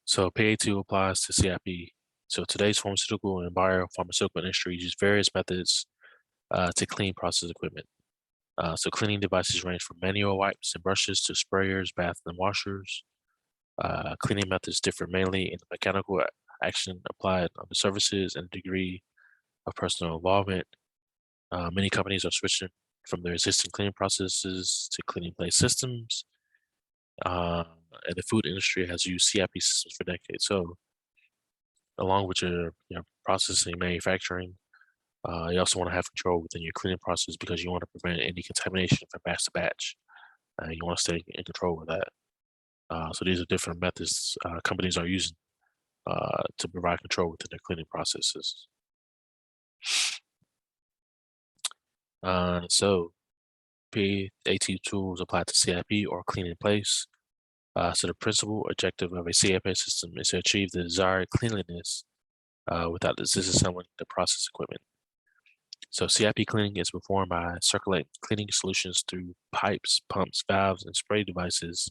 So PA2 applies to CIP. So today's pharmaceutical and biopharmaceutical industry use various methods to clean process equipment. So cleaning devices range from manual wipes and brushes to sprayers, baths, and washers. Cleaning methods differ mainly in the mechanical action applied on the surfaces and degree of personal involvement. Many companies are switching from their existing cleaning processes to cleaning place systems. Uh, and the food industry has used CIP systems for decades. So along with your processing, manufacturing, you also want to have control within your cleaning process because you want to prevent any contamination from batch to batch. You want to stay in control of that. So these are different methods companies are using to provide control within their cleaning processes. So PAT tools apply to CIP or clean in place. So the principal objective of a CIP system is to achieve the desired cleanliness without disassembling the process equipment. So CIP cleaning is performed by circulating cleaning solutions through pipes, pumps, valves, and spray devices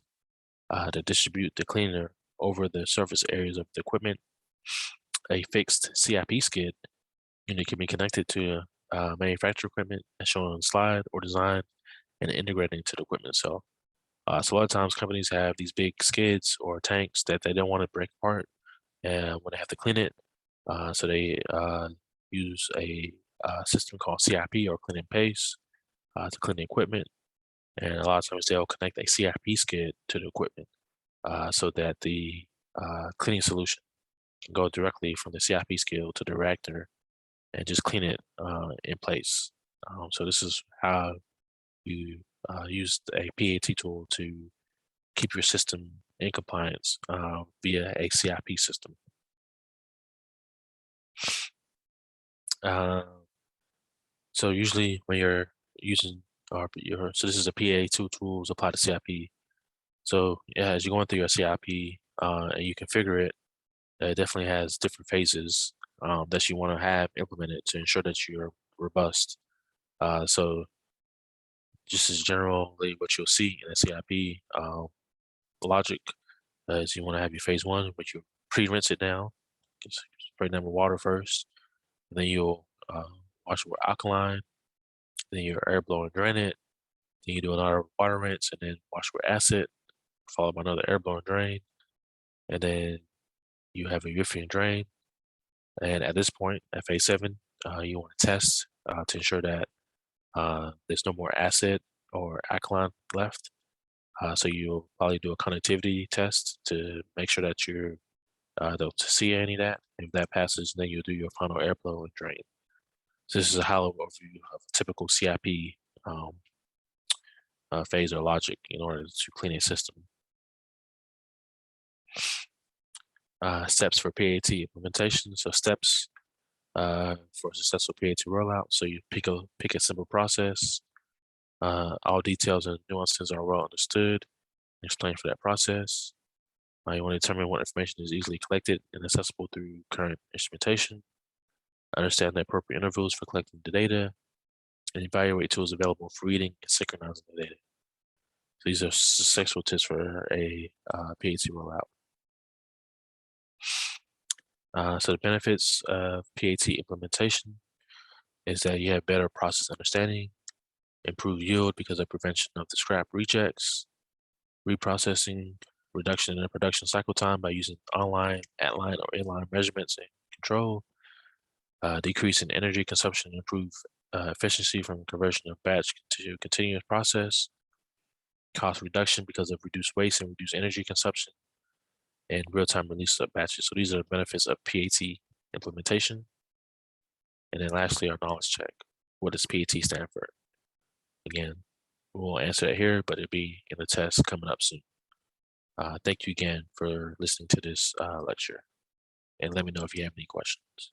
to distribute the cleaner over the surface areas of the equipment. A fixed CIP skid unit can be connected to manufactured equipment as shown on the slide or designed and integrated into the equipment itself. So a lot of times companies have these big skids or tanks that they don't want to break apart and when they have to clean it. So they use a system called CIP or clean in place to clean the equipment. And a lot of times they'll connect a CIP skid to the equipment so that the cleaning solution can go directly from the CIP skid to the reactor and just clean it in place. So this is how you use a PAT tool to keep your system in compliance via a CIP system. Uh, so usually when you're using so this is a PA2 tools apply to CIP. So yeah, as you're going through your CIP and you configure it, it definitely has different phases that you want to have implemented to ensure that you're robust. So just as generally what you'll see in a CIP logic is you want to have your phase one, which you pre-rinse it down, just spray down with water first, and then you'll wash it with alkaline, then you air blow and drain it, then you do another water rinse, and then wash with acid, followed by another air blow and drain, and then you have a Eufy and drain. And at this point, at phase seven, you want to test to ensure that there's no more acid or alkaline left. So you'll probably do a conductivity test to make sure that you're don't see any of that. If that passes, then you'll do your final airflow and drain. So this is a high-level overview of a typical CIP um, phase or logic in order to clean a system. Steps for PAT implementation. So steps for a successful PAT rollout. So you pick a simple process. All details and nuances are well understood. Explain for that process. You want to determine what information is easily collected and accessible through current instrumentation. Understand the appropriate intervals for collecting the data, and evaluate tools available for reading and synchronizing the data. So these are successful tips for a PAT rollout. So the benefits of PAT implementation is that you have better process understanding, improved yield because of prevention of the scrap rejects, reprocessing, reduction in the production cycle time by using online, at-line, or inline measurements and control, decrease in energy consumption, improve efficiency from conversion of batch to continuous process, cost reduction because of reduced waste and reduced energy consumption, and real-time release of batches. So these are the benefits of PAT implementation. And then lastly, our knowledge check. What does PAT stand for? Again, we won't answer that here, but it'll be in the test coming up soon. Thank you again for listening to this lecture, and let me know if you have any questions.